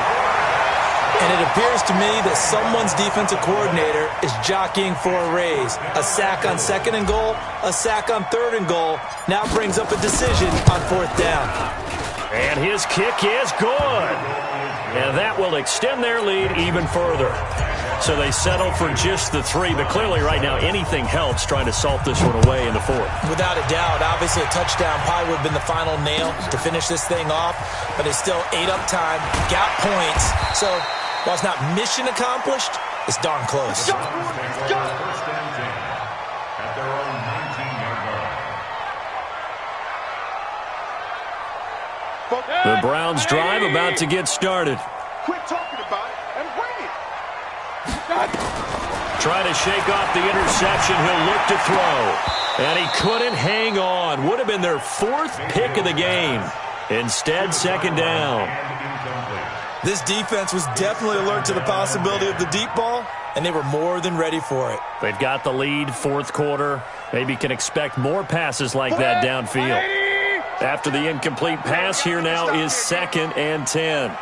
And it appears to me that someone's defensive coordinator is jockeying for a raise. A sack on 2nd and goal, a sack on 3rd and goal. Now brings up a decision on 4th down. And his kick is good. And that will extend their lead even further. So they settle for just the 3, but clearly right now anything helps trying to salt this one away in the 4th. Without a doubt, obviously a touchdown probably would have been the final nail to finish this thing off, but it's still 8 up time, got points. So while it's not mission accomplished, it's darn close. First and 10 at their own 19-yard line. The Browns drive about to get started. Quit talking about it and bring it. Trying to shake off the interception. He'll look to throw. And he couldn't hang on. Would have been their 4th pick of the game. Instead, 2nd down. This defense was definitely alert to the possibility of the deep ball, and they were more than ready for it. They've got the lead, 4th quarter. Maybe can expect more passes like that downfield. After the incomplete pass, here now is 2nd and 10.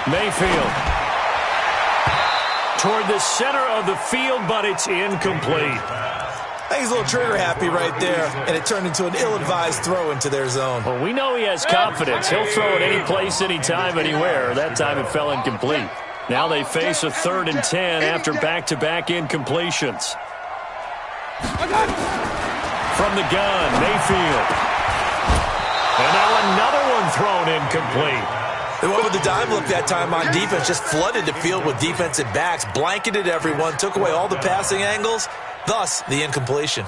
Mayfield toward the center of the field, but it's incomplete. I think he's a little trigger happy right there, and it turned into an ill-advised throw into their zone. Well, we know he has confidence. He'll throw it any place, anytime, anywhere. That time it fell incomplete. Now they face a 3rd and 10 after back-to-back incompletions. From the gun, Mayfield. And now another one thrown incomplete. They went with the dime look that time on defense, just flooded the field with defensive backs, blanketed everyone, took away all the passing angles, thus the incompletion.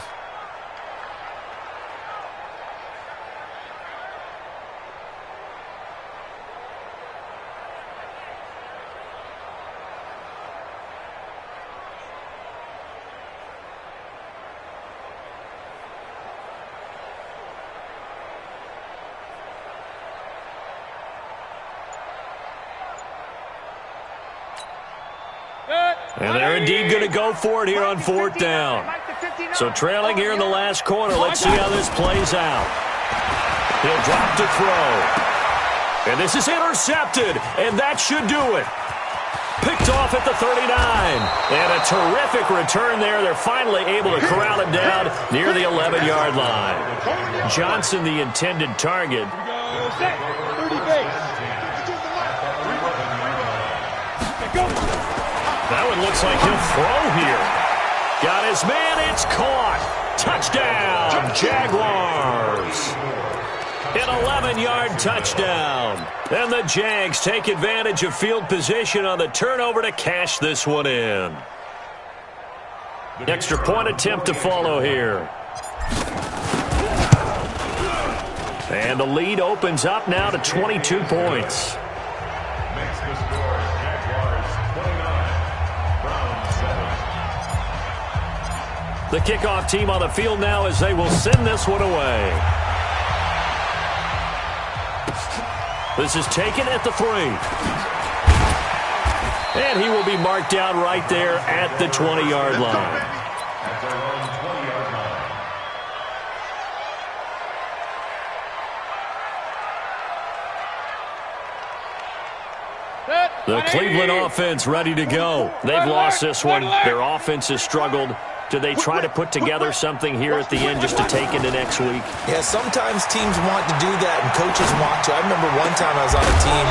And they're indeed going to go for it here on 4th down. So trailing here in the last quarter. Let's see how this plays out. He'll drop to throw. And this is intercepted. And that should do it. Picked off at the 39. And a terrific return there. They're finally able to corral him down near the 11-yard line. Johnson, the intended target. 30 base. That one looks like he'll throw here. Got his man. It's caught. Touchdown, Jaguars. An 11-yard touchdown. And the Jags take advantage of field position on the turnover to cash this one in. Extra point attempt to follow here. And the lead opens up now to 22 points. Makes the score Jaguars 29, Browns 7. The kickoff team on the field now as they will send this one away. This is taken at the 3. And he will be marked down right there at the 20-yard line. At their own 20-yard line. The Cleveland offense ready to go. They've lost this one. Their offense has struggled. Do they try to put together something here at the end just to take into next week? Yeah, sometimes teams want to do that and coaches want to. I remember one time I was on a team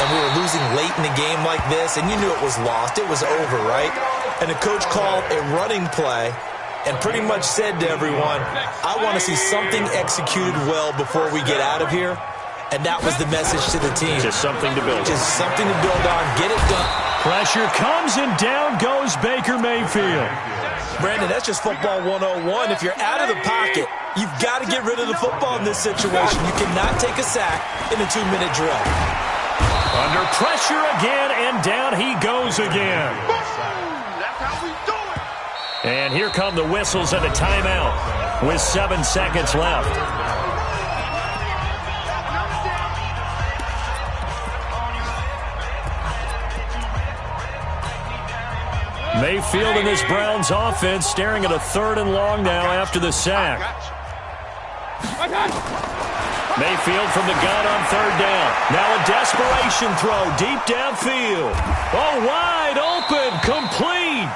and we were losing late in the game like this, and you knew it was lost. It was over, right? And the coach called a running play and pretty much said to everyone, I want to see something executed well before we get out of here. And that was the message to the team. Just something to build on. Just something to build on. Get it done. Pressure comes and down goes Baker Mayfield. Brandon, that's just football 101. If you're out of the pocket, you've got to get rid of the football in this situation. You cannot take a sack in a 2-minute drill. Under pressure again, and down he goes again. That's how we do it. And here come the whistles and a timeout with 7 seconds left. Mayfield and this Browns offense staring at a 3rd and long now after the sack. Mayfield from the gun on 3rd down. Now a desperation throw deep downfield. Oh, wide open, complete.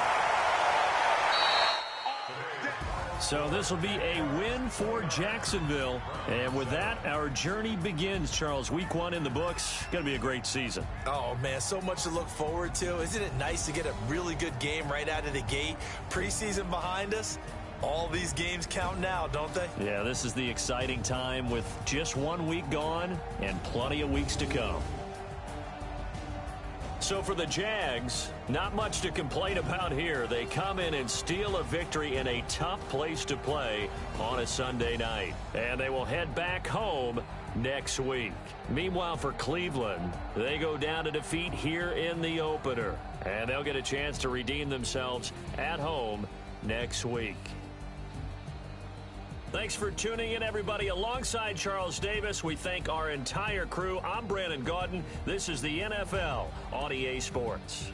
So this will be a win for Jacksonville. And with that, our journey begins, Charles. Week 1 in the books. Going to be a great season. Oh, man, so much to look forward to. Isn't it nice to get a really good game right out of the gate? Preseason behind us. All these games count now, don't they? Yeah, this is the exciting time with just 1 week gone and plenty of weeks to come. So for the Jags, not much to complain about here. They come in and steal a victory in a tough place to play on a Sunday night. And they will head back home next week. Meanwhile, for Cleveland, they go down to defeat here in the opener. And they'll get a chance to redeem themselves at home next week. Thanks for tuning in, everybody. Alongside Charles Davis, we thank our entire crew. I'm Brandon Gaudin. This is the NFL on EA Sports.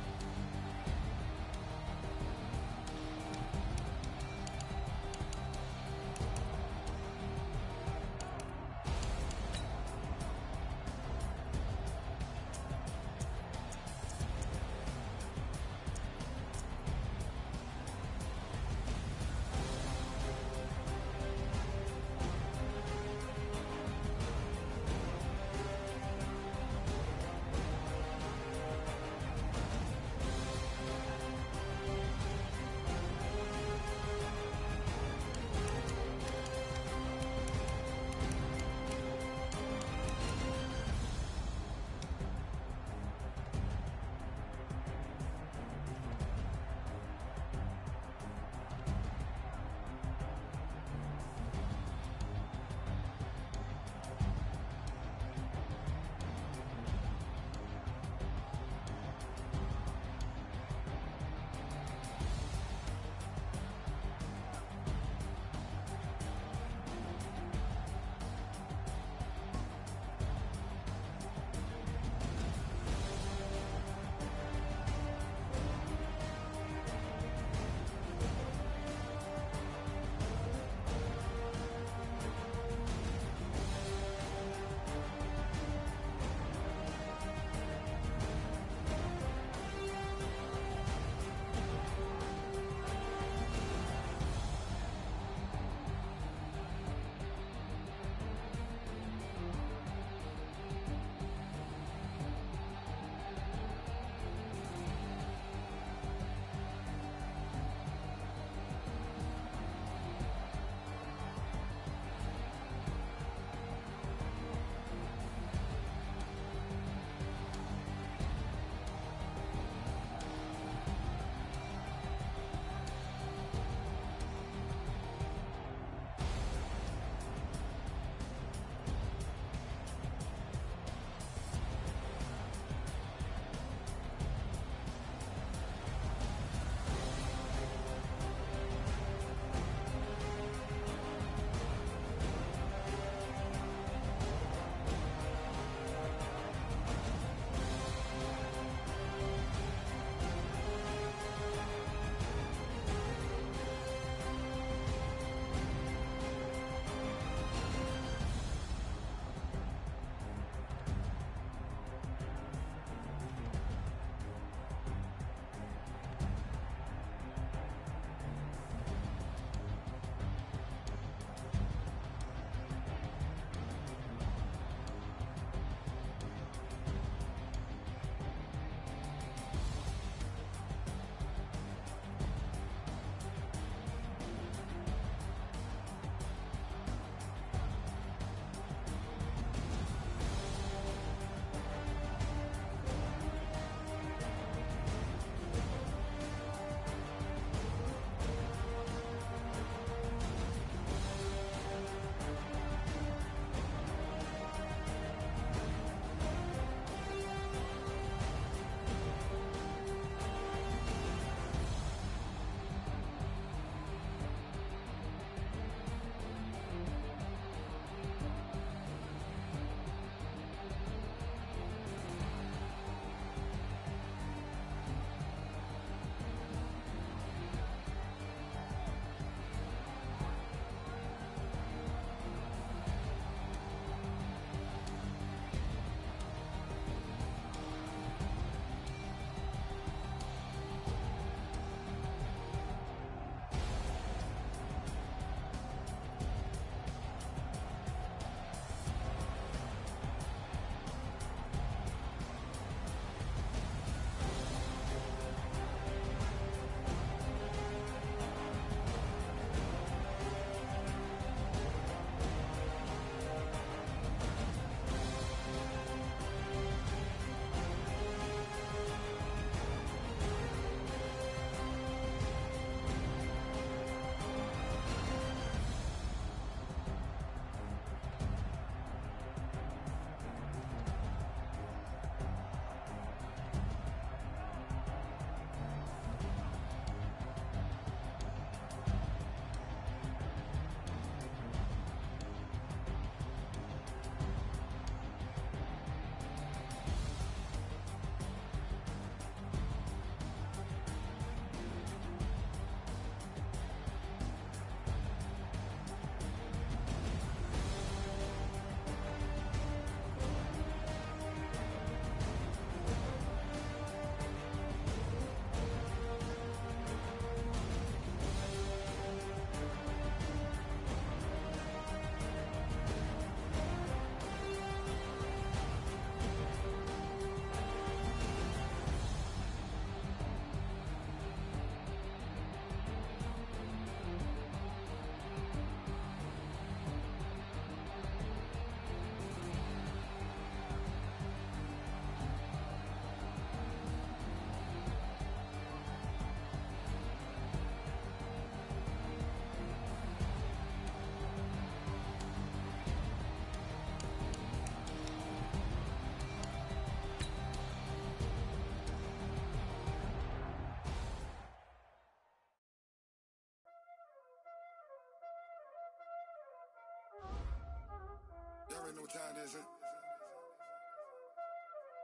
know what time it is, huh?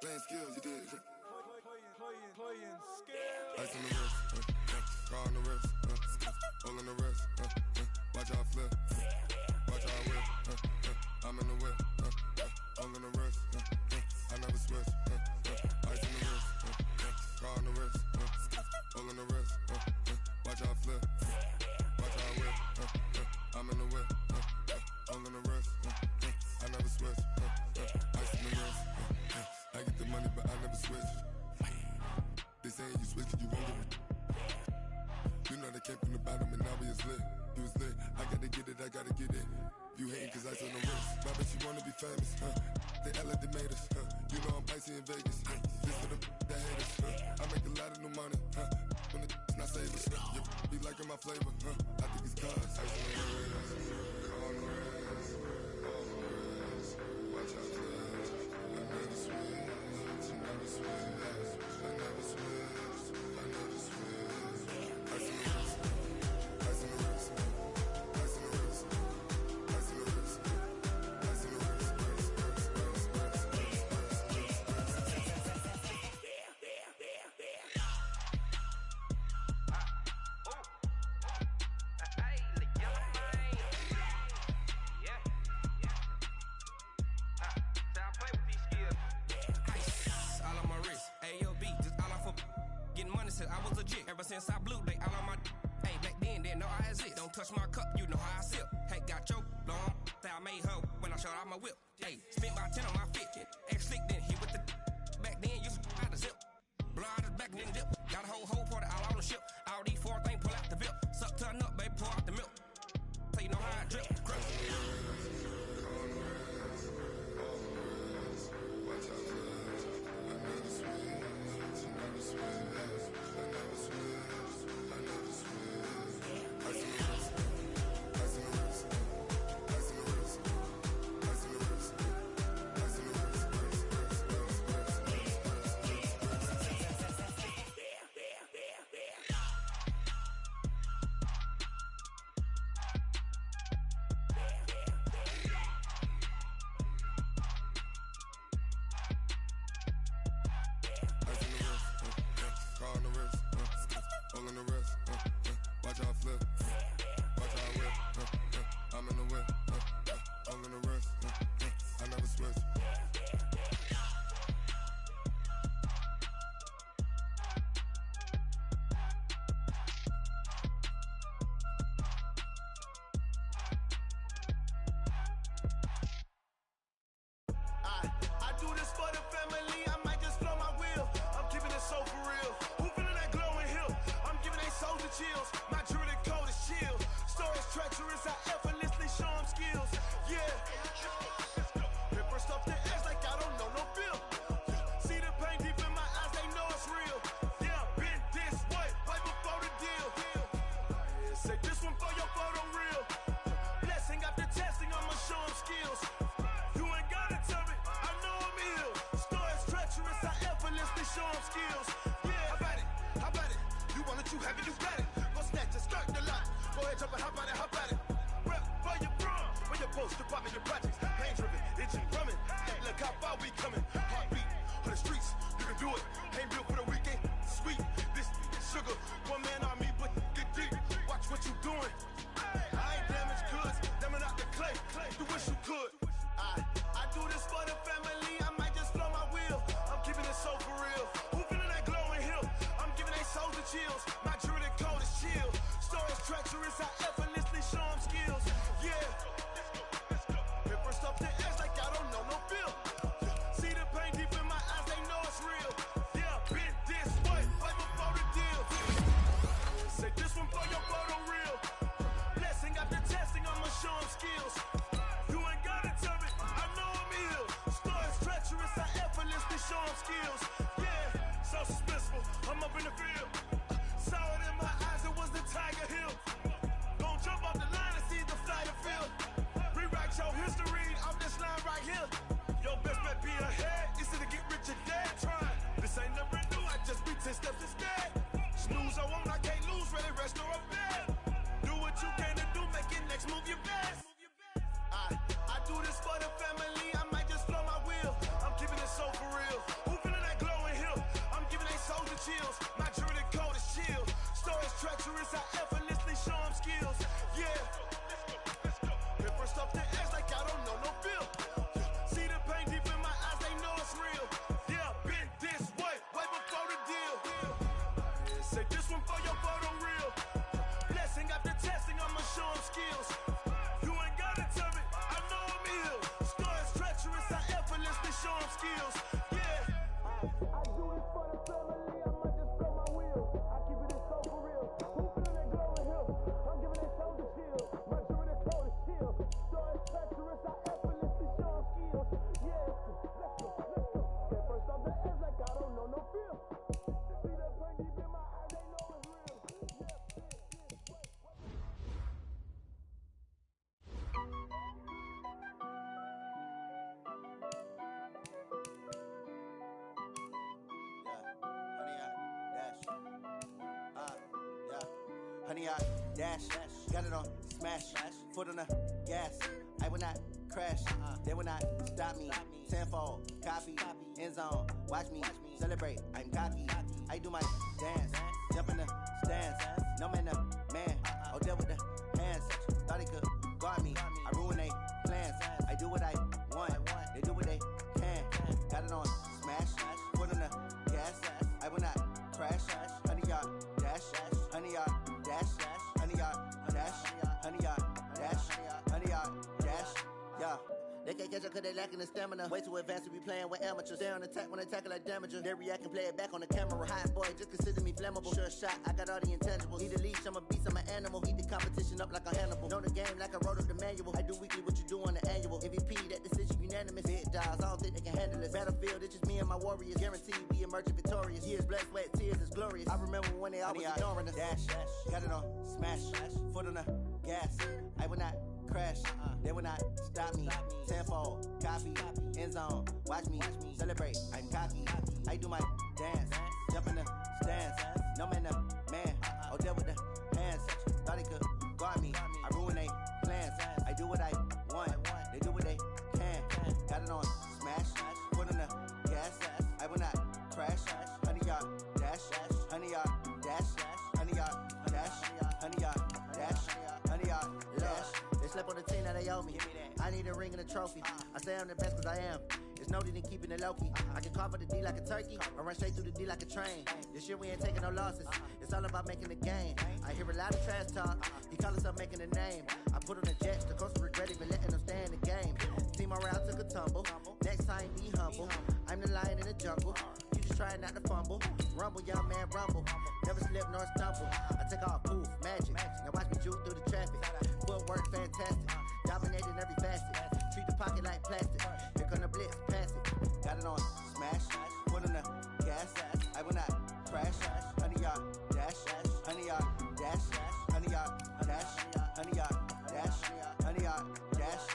Playing skills, you did. Playing skills. Ice on the wrist, car on the wrist, hole in the wrist, watch how I flip, watch how I whip, I'm in the whip, hole in the wrist, I never switch, ice on the wrist, car on the wrist, hole in the wrist, watch how I flip, watch how I whip, I'm in the whip, hole in the wrist, I never switch, ice on the wrist, I get the money but I never switch. They saying you switch, you won't get it. You know they came from the bottom and now we is lit. You was lit, I gotta get it, I gotta get it. You hating cause ice on the wrist. My bitch, you wanna be famous, They act like they made us, You know I'm icy in Vegas, This for the that hate us, I make a lot of new money, When the not save us, You be liking my flavor, I think it's cause. Ice on the wrist, on the wrist, on the wrist. Watch out, please. I never switch, I never switch. I never switch, I never switch. Ice in the wrist, ice in the wrist, ice in the wrist, ice in the wrist, ice in the wrist, I was legit. Ever since I blew, they all on my hey, back then, didn't know I exist. Don't touch my cup, you know how I sip. Hey, got your long, say I made her when I showed out my whip. Hey, spent about 10 on my fit. Ex-slick, then hit with the back then, used to out the zip. Blow out his back, then dip. Got a whole party all on the ship. All these four things, pull out the VIP. Suck, turn up, baby, pour out the milk. So you know how I drip. Crush. Watch out, please. I never switch, I never switch. do this for the family, I might just flow my wheel. I'm keeping it so for real. Who feeling that glowing hill? I'm giving they soldier chills. My jewelry coat is chill. Stories treacherous, I effortlessly show them skills. Yeah. Hit first off the edge like I don't know no feel. See the pain deep in my eyes, they know it's real. Yeah, been this way before the deal. Yeah, say this one for your photo reel. Blessing after testing, I'ma show them skills. You ain't gotta tell me, I know I'm ill. Stories treacherous, I effortlessly show them skills. Yeah. I do this for the family, I might just blow my wheel. I keep it so for real. Who feeling that glowing hill? I'm giving they soldier chill. My jewelry coat is chill. Stories treacherous, I effortlessly show them skills. Yeah, let's go. Get first off the edge like I don't know no feel. See that pain deep in my eyes, they know it's real. Honey, I dash, got it on smash, foot on the gas. I will not crash, they will not stop me. Tenfold, copy, end zone, watch me celebrate. I'm cocky, I do my dance, jump in the stands. No man, the man, oh deal with the hands. Thought he could guard me, I ruin they plans. I do what I want, they do what they can. Got it on smash, foot on the gas. I will not crash, honey, y'all dash, honey, y'all dash, honey, y'all dash, honey, y'all dash, honey, y'all dash, yeah. They can't catch up cause they lacking the stamina. Way too advanced to be playing with amateurs. Stay on attack when they tackle like damager. They react and play it back on the camera. Hot boy, just consider me flammable. Sure shot, I got all the intangibles. Need a leash, I'm a beast, I'm an animal. Heat the competition up like a Hannibal. Know the game like I wrote up the manual. I do weekly what you do on the annual. MVP, that decision unanimous. Big dials, I don't think they can handle this. Battlefield, it's just me and my warriors. Guaranteed we emerging victorious. Years, blood, sweat, tears, is glorious. I remember when they always ignoring us. Dash, got it on smash, foot on the gas. I will not crash, they will not stop me. Tenfold, copy, end zone, watch me celebrate. I'm cocky, I do my dance, jump in the stands. No man, the man, oh deal with the hands. Thought he could guard me, I ruin they plans. I do what I want, they do what they can. Got it on smash, foot on the gas. I will not crash, honey, y'all dash, honey, y'all dash, honey, y'all dash, honey, y'all dash, honey, y'all dash. Slept on the team that they owe me. I need a ring and a trophy. I say I'm the best cause I am. It's no need in keeping it low-key. I can carve up the D like a turkey or run straight through the D like a train. This year we ain't taking no losses. It's all about making the game. I hear a lot of trash talk. He call himself making a name. I put on the jets. The coach regret even letting them stay in the game. Team around took a tumble. Next time be humble. I'm the lion in the jungle. You just trying not to fumble. Rumble, young man, rumble. Never slip nor stumble. I take off, poof, magic. Now watch me juke through the traffic. Footwork fantastic. Dominating every facet. Treat the pocket like plastic. Here come the blitz, pass it. Got it on smash. Foot on the gas. I will not crash. Honey, y'all dash. Honey, y'all dash. Honey, y'all dash. Honey, y'all dash. Honey, y'all dash.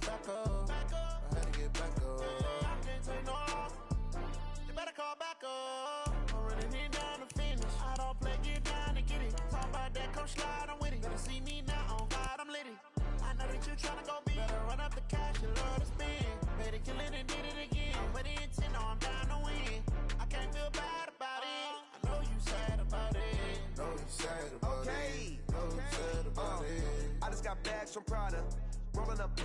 Back up. I had to get back up. I can't take no loss. You better call back up. I'm running it down to finish. I don't play, get down to get it. Talk about that, come slide, I'm with it. Better see me now on fire, I'm litty. I know that you tryna go big. Better run up the cash, you love to spend. Better kill it and did it again. I'm with the intent, no, I'm down to win. I can't feel bad about it. I know you sad about it. Know you sad about it. Know you sad about it. I just got bags from Prada. Rolling up,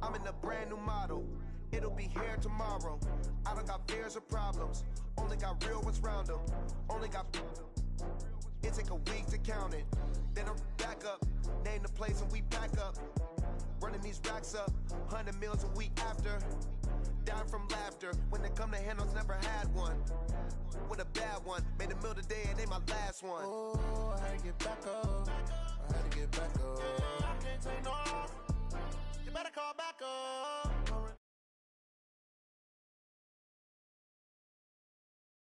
I'm in a brand new model. It'll be here tomorrow. I don't got fears or problems. Only got real ones round them. Only got. It take a week to count it. Then I'm back up. Name the place and we pack up. Running these racks up. 100 meals a week after. Down from laughter. When they come to handles, never had one. With a bad one. Made a meal today and ain't my last one. Oh, I had to get back up.